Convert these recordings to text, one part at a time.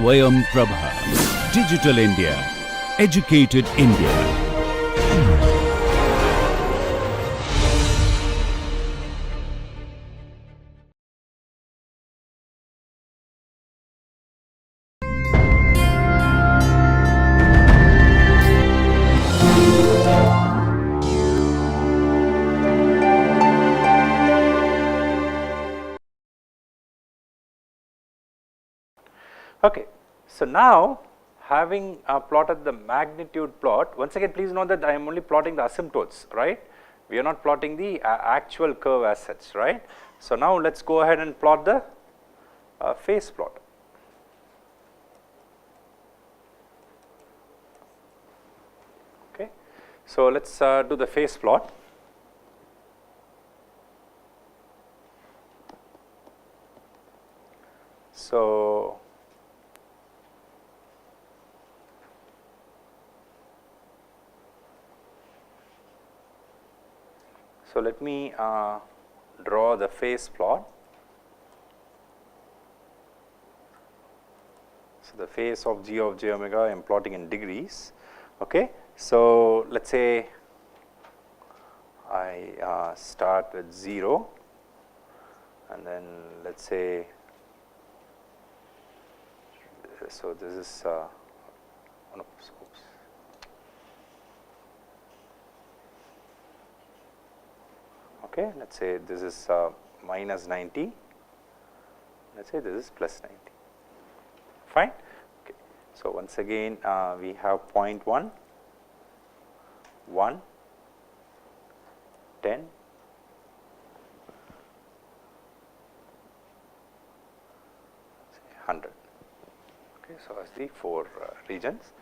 Swayam Prabha. Digital India. Educated India. Okay. So, now having plotted the magnitude plot, once again please note that I am only plotting the asymptotes, right. We are not plotting the actual curve as such, right. So, now let us go ahead and plot the phase plot. Okay. So, let us do the phase plot. So, let me draw the phase plot. So, the phase of g omega I am plotting in degrees. Okay. So, let us say I start with 0 and then let us say, so this is okay, let us say this is minus 90, let us say this is plus 90, fine. Okay. So, once again we have 0.1, 1, 10, 100. Okay. So, as the 4 regions.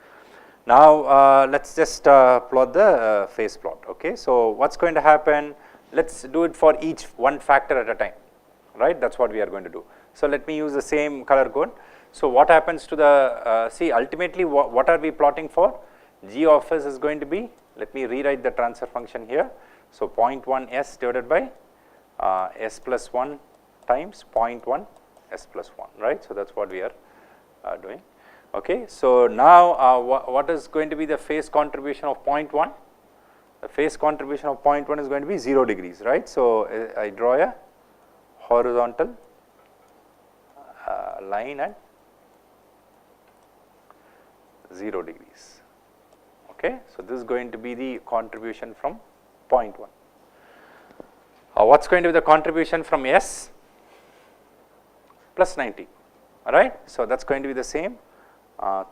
Now, let us just plot the phase plot. Okay. So, what is going to happen? Let us do it for each one factor at a time, right, that is what we are going to do. So, let me use the same color code. So, what happens to the, see ultimately what are we plotting for? G of s is going to be, let me rewrite the transfer function here. So, 0.1 s divided by s plus 1 times 0.1 s plus 1, right. So, that is what we are doing. Okay. So, now what is going to be the phase contribution of 0.1? The phase contribution of 0.1 is going to be 0 degrees, right. So, I draw a horizontal line at 0 degrees. Okay. So, this is going to be the contribution from 0.1. What is going to be the contribution from S? Plus 90, all right. So, that is going to be the same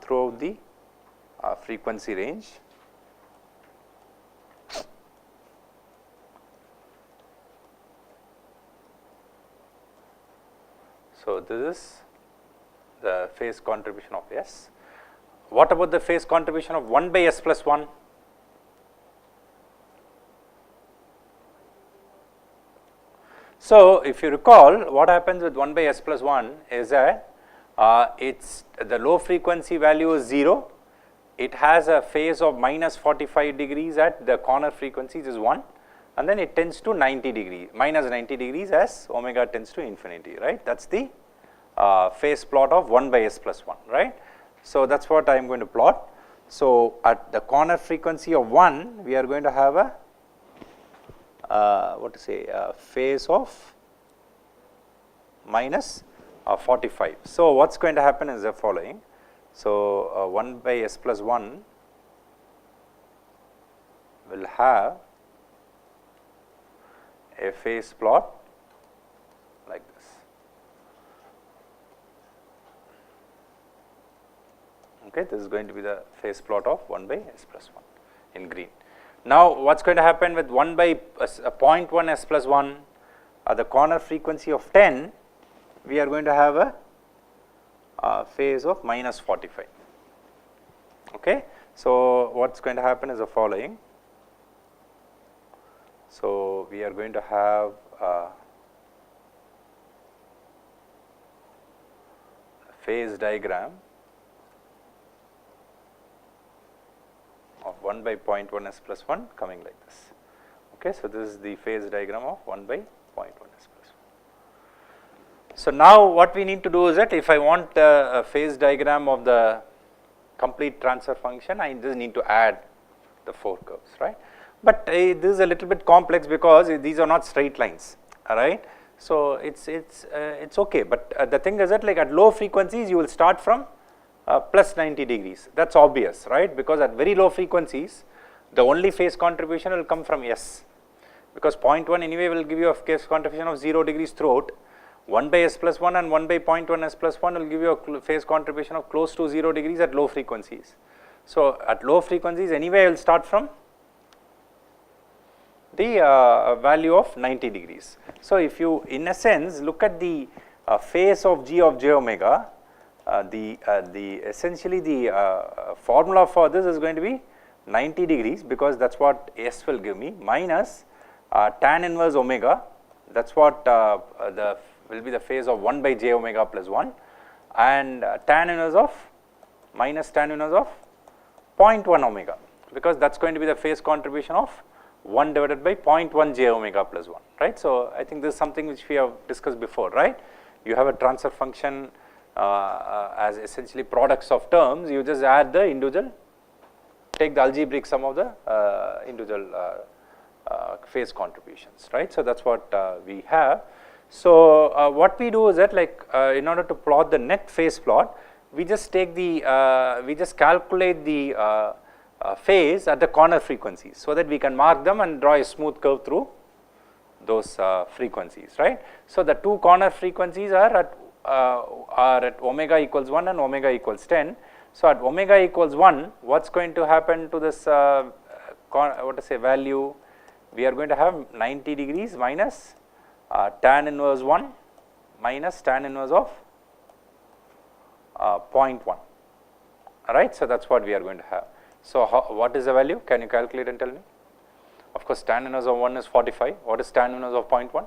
throughout the frequency range. So, this is the phase contribution of S. What about the phase contribution of 1 by S plus 1? So, if you recall, what happens with 1 by S plus 1 is that it's the low frequency value is 0, it has a phase of minus 45 degrees at the corner frequencies is 1, and then it tends to 90 degrees, minus 90 degrees as omega tends to infinity, right. That is the phase plot of 1 by S plus 1, right. So, that is what I am going to plot. So, at the corner frequency of 1, we are going to have a what to say, phase of minus 45. So, what is going to happen is the following. So, 1 by S plus 1 will have a phase plot like this. Okay, this is going to be the phase plot of 1 by S plus 1 in green. Now, what is going to happen with 1 by 0.1 S plus 1 at the corner frequency of 10, we are going to have a phase of minus 45. Okay. So, what is going to happen is the following. So, we are going to have a phase diagram of 1 by 0.1 S plus 1 coming like this. Okay. So, this is the phase diagram of 1 by 0.1 S plus 1. So now what we need to do is that if I want a phase diagram of the complete transfer function, I just need to add the 4 curves, right. But this is a little bit complex because these are not straight lines, alright. So it's okay, but the thing is that like at low frequencies you will start from plus 90 degrees, that is obvious, right, because at very low frequencies the only phase contribution will come from S, because 0.1 anyway will give you a phase contribution of 0 degrees throughout, 1 by S plus 1 and 1 by 0.1 S plus 1 will give you a phase contribution of close to 0 degrees at low frequencies. So at low frequencies anyway I will start from the value of 90 degrees. So if you in a sense look at the phase of G of j omega, essentially the formula for this is going to be 90 degrees, because that is what S will give me, minus tan inverse omega, that is what will be the phase of 1 by j omega plus 1, and tan inverse of minus tan inverse of 0.1 omega, because that is going to be the phase contribution of 1 divided by 0.1 j omega plus 1, right. So I think this is something which we have discussed before, right. You have a transfer function as essentially products of terms, you just add the individual, take the algebraic sum of the individual phase contributions, right. So that is what we have. So what we do is that like in order to plot the net phase plot, we just take the we just calculate the phase at the corner frequencies, so that we can mark them and draw a smooth curve through those frequencies, right. So the two corner frequencies are at omega equals 1 and omega equals 10. So at omega equals 1, what is going to happen to this value? We are going to have 90 degrees minus tan inverse 1 minus tan inverse of 0.1, alright. So that is what we are going to have. So what is the value? Can you calculate and tell me? Of course tan inverse of 1 is 45. What is tan inverse of 0.1?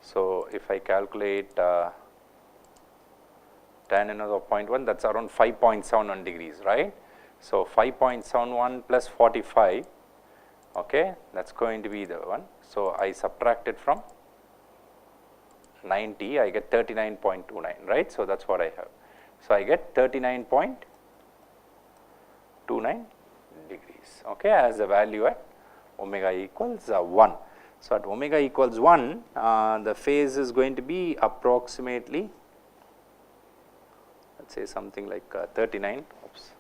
So if I calculate tan inverse of 0.1, that is around 5.71 degrees, right. So 5.71 plus 45, okay, that is going to be the one. So I subtract it from 90, I get 39.29, right. So that is what I have. So I get 39.29 degrees, okay, as the value at omega equals 1. So at omega equals 1, the phase is going to be approximately, let us say something like 39, oops.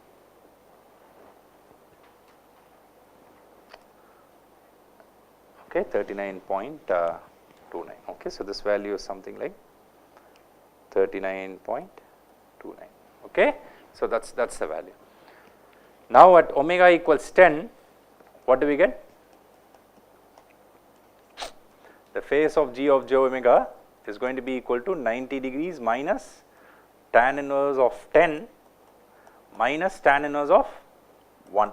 Okay, 39.29. Okay, so this value is something like 39.29. Okay, so that's the value. Now at omega equals 10, what do we get? The phase of G of j omega is going to be equal to 90 degrees minus tan inverse of 10 minus tan inverse of 1,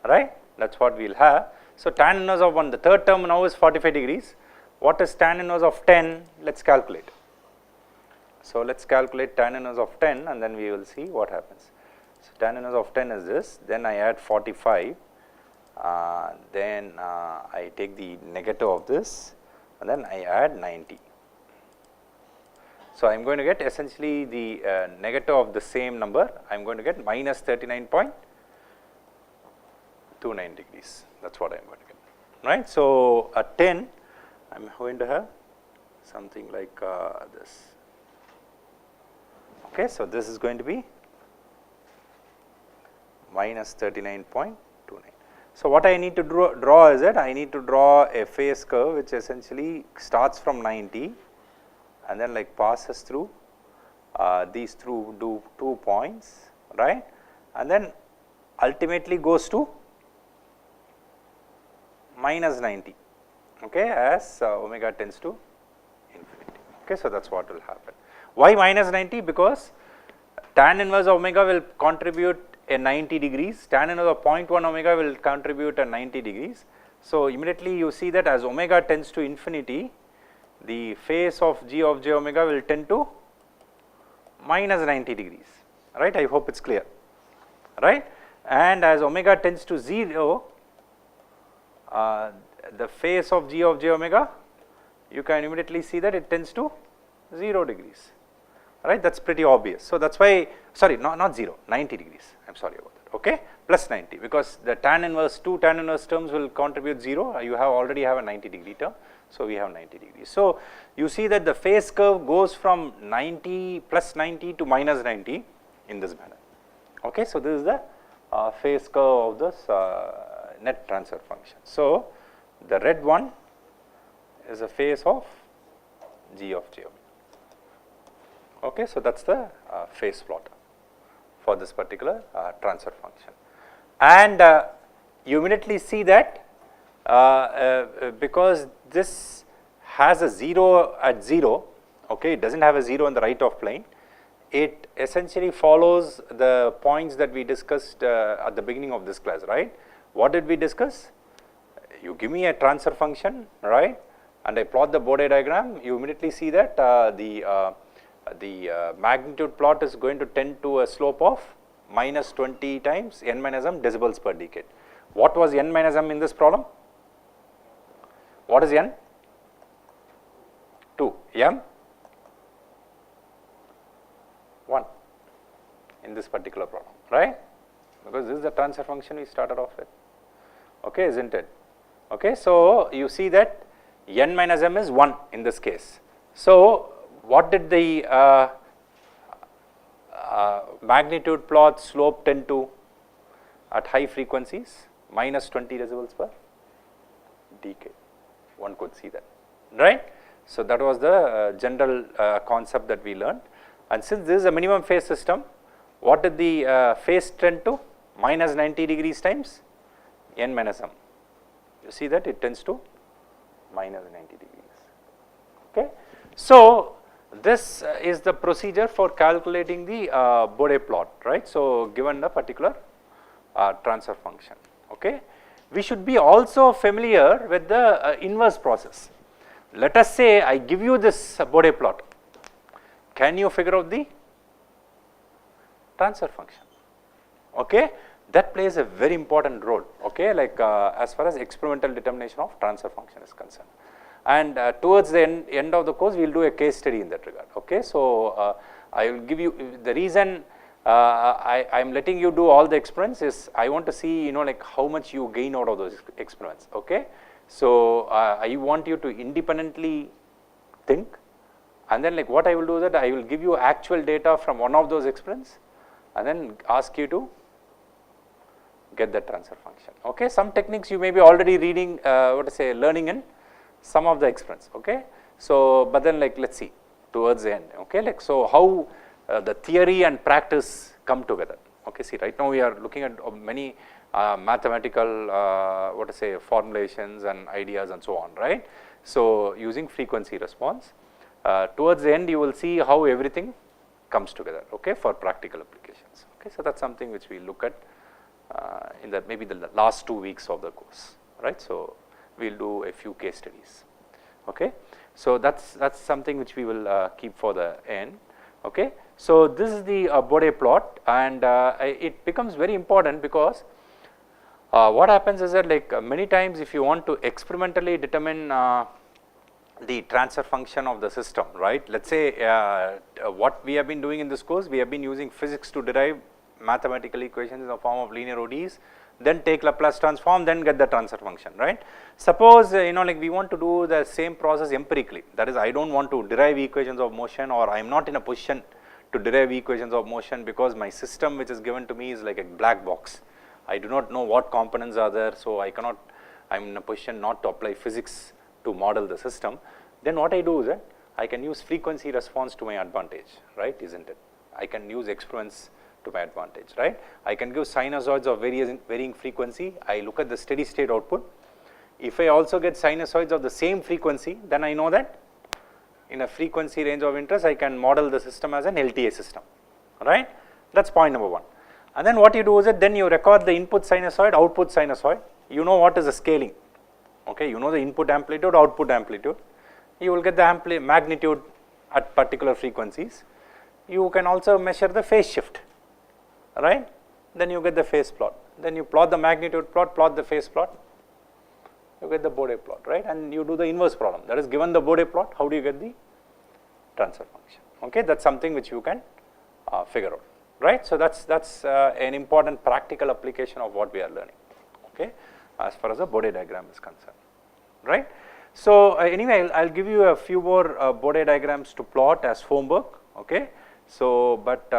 right. That is what we will have. So tan inverse of 1, the third term now is 45 degrees. What is tan inverse of 10? Let us calculate. So let us calculate tan inverse of 10 and then we will see what happens. So tan inverse of 10 is this, then I add 45, then I take the negative of this and then I add 90. So I am going to get essentially the negative of the same number, I am going to get minus 39.29 degrees, that is what I am going to get, right. So at 10, I am going to have something like this. Okay, so this is going to be minus 39.29. So what I need to draw is that I need to draw a phase curve which essentially starts from 90 and then like passes through these two points, right, and then ultimately goes to minus 90, okay, as omega tends to infinity. Okay, so that is what will happen. Why minus 90? Because tan inverse omega will contribute a 90 degrees, tan inverse of 0.1 omega will contribute a 90 degrees. So immediately you see that as omega tends to infinity, the phase of G of j omega will tend to minus 90 degrees, right. I hope it is clear, right. and as omega tends to 0, the phase of g of j omega, you can immediately see that it tends to 0 degrees, right. That is pretty obvious. So, that is why, sorry, not 0, 90 degrees, I am sorry about that, okay, plus 90, because the tan inverse, 2 tan inverse terms will contribute 0, you have already have a 90 degree term. So, we have 90 degrees. So, you see that the phase curve goes from 90 plus 90 to minus 90 in this manner, okay. So, this is the phase curve of this net transfer function. So, the red one is a phase of g of j omega, okay. So, that is the phase plot for this particular transfer function, and you immediately see that because this has a 0 at 0, okay, it does not have a 0 on the right of plane, it essentially follows the points that we discussed at the beginning of this class, right. What did we discuss? You give me a transfer function, right, and I plot the Bode diagram, you immediately see that the magnitude plot is going to tend to a slope of minus 20 times n minus m decibels per decade. What was n minus m in this problem? What is n? 2, m 1 in this particular problem, right, because this is the transfer function we started off with, okay, isn't it? Okay, so, you see that n minus m is 1 in this case. So, what did the magnitude plot slope tend to at high frequencies? Minus 20 decibels per decade, one could see that, right. So, that was the general concept that we learned, and since this is a minimum phase system, what did the phase tend to? Minus 90 degrees times n minus m. You see that it tends to minus 90 degrees, okay. So, this is the procedure for calculating the Bode plot, right. So, given a particular transfer function, okay. We should be also familiar with the inverse process. Let us say I give you this Bode plot, can you figure out the transfer function, okay. That plays a very important role, okay, like as far as experimental determination of transfer function is concerned, and towards the end of the course we will do a case study in that regard, okay. So, I will give you the reason I am letting you do all the experiments is I want to see, like how much you gain out of those experiments, okay. So, I want you to independently think, and then like what I will do is that I will give you actual data from one of those experiments and then ask you to get the transfer function, okay. Some techniques you may be already reading, learning in some of the experiments, okay. So, but then like let us see towards the end, okay, like so how the theory and practice come together, okay. See, right now we are looking at many mathematical formulations and ideas and so on, right. So, using frequency response, towards the end you will see how everything comes together, okay, for practical applications, okay. So, that is something which we look at in the maybe the last 2 weeks of the course, right. So, we will do a few case studies, okay. So, that is something which we will keep for the end, okay. So, this is the Bode plot, and it becomes very important because what happens is that like many times if you want to experimentally determine the transfer function of the system, right. Let us say what we have been doing in this course, we have been using physics to derive mathematical equations in the form of linear ODEs, then take Laplace transform, then get the transfer function, right. Suppose like we want to do the same process empirically, that is I do not want to derive equations of motion, or I am not in a position to derive equations of motion because my system which is given to me is like a black box. I do not know what components are there, so I cannot, I am in a position not to apply physics to model the system. Then what I do is that I can use frequency response to my advantage, right, isn't it? I can use experiments to my advantage, right. I can give sinusoids of varying frequency, I look at the steady state output. If I also get sinusoids of the same frequency, then I know that in a frequency range of interest I can model the system as an LTA system, right. That is point number 1. And then what you do is that then you record the input sinusoid, output sinusoid, you know what is the scaling, okay, you know the input amplitude, output amplitude, you will get the magnitude at particular frequencies. You can also measure the phase shift, right. then you get the phase plot. Then you plot the magnitude plot, plot the phase plot, you get the Bode plot, right? And you do the inverse problem. That is, given the Bode plot, how do you get the transfer function? Okay, that's something which you can figure out, right? So that's an important practical application of what we are learning. Okay, as far as the Bode diagram is concerned, right? So anyway, I'll give you a few more Bode diagrams to plot as homework. Okay, so but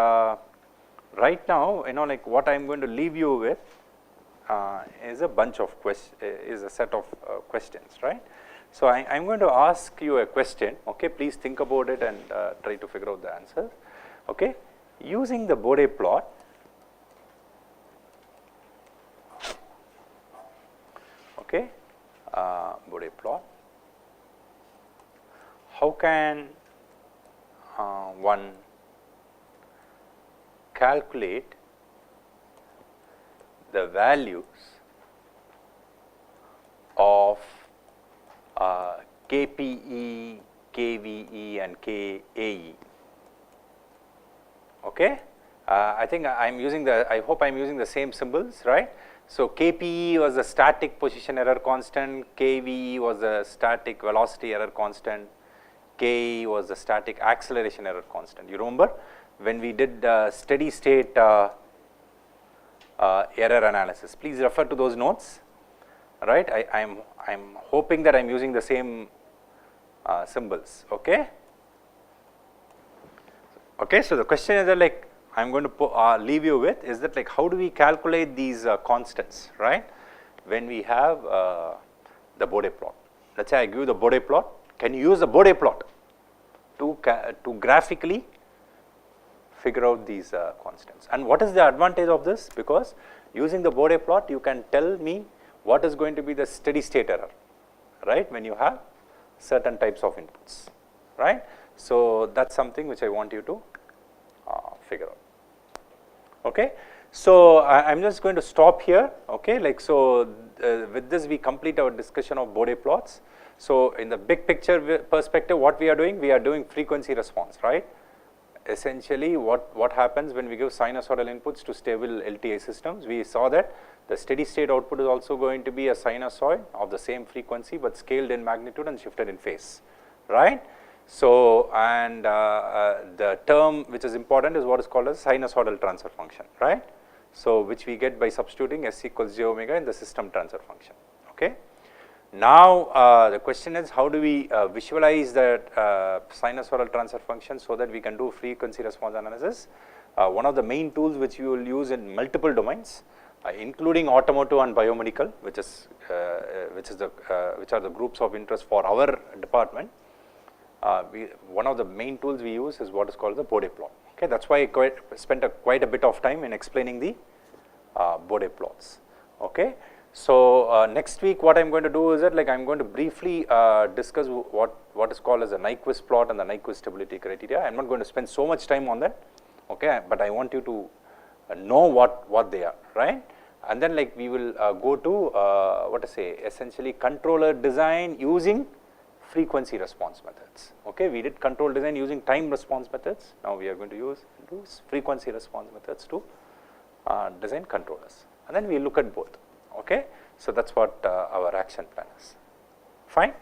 right now, like what I'm going to leave you with is a bunch of is a set of questions, right? So I'm going to ask you a question. Okay, please think about it and try to figure out the answer. Okay, using the Bode plot, okay, Bode plot, how can one calculate the values of KPE, KVE and KAE? Okay, I think I hope I'm using the same symbols, right? So KPE was the static position error constant, KVE was the static velocity error constant, KE was the static acceleration error constant. You remember when we did steady state error analysis? Please refer to those notes, right? I'm hoping that I'm using the same symbols. Okay. Okay, so the question is that, like, I'm going to leave you with is that, like, how do we calculate these constants, right? When we have the Bode plot. Let's say I give you the Bode plot. Can you use the Bode plot to graphically figure out these constants? And what is the advantage of this? Because using the Bode plot, you can tell me what is going to be the steady state error, right? When you have certain types of inputs, right? So that's something which I want you to figure out. Okay, so I'm just going to stop here. Okay, like, so with this we complete our discussion of Bode plots. So in the big picture perspective, what we are doing frequency response, right? Essentially what happens when we give sinusoidal inputs to stable LTI systems. We saw that the steady state output is also going to be a sinusoid of the same frequency but scaled in magnitude and shifted in phase, right? So, and the term which is important is what is called as sinusoidal transfer function, right? So which we get by substituting S equals j omega in the system transfer function. Okay. Now the question is, how do we visualize that sinusoidal transfer function so that we can do frequency response analysis? One of the main tools which you will use in multiple domains, including automotive and biomedical, which are the groups of interest for our department. One of the main tools we use is what is called the Bode plot. Okay, that's why I spent quite a bit of time in explaining the Bode plots. Okay, so next week what I'm going to do is that, like, I'm going to briefly discuss what is called as a Nyquist plot and the Nyquist stability criteria. I'm not going to spend so much time on that. Okay, but I want you to know what they are, right? And then, like, we will go to essentially controller design using frequency response methods. Okay, we did control design using time response methods. Now we are going to use frequency response methods to design controllers, and then we look at both. Okay, so that's what our action plan is. Fine.